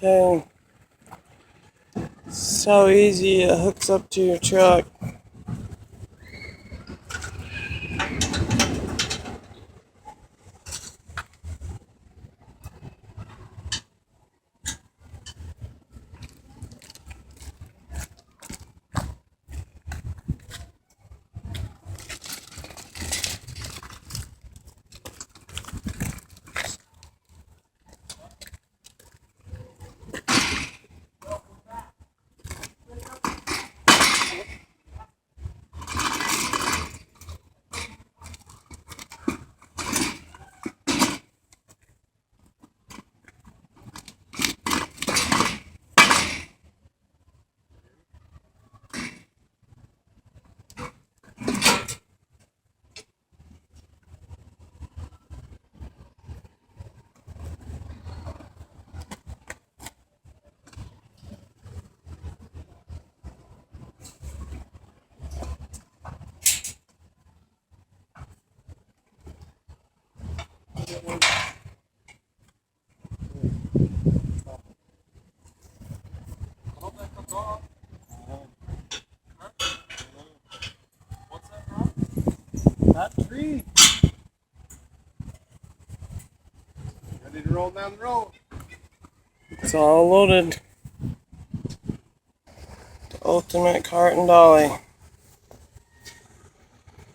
Okay. So easy, it hooks up to your truck. That tree. Ready to roll down the road. It's all loaded. The ultimate cart and dolly.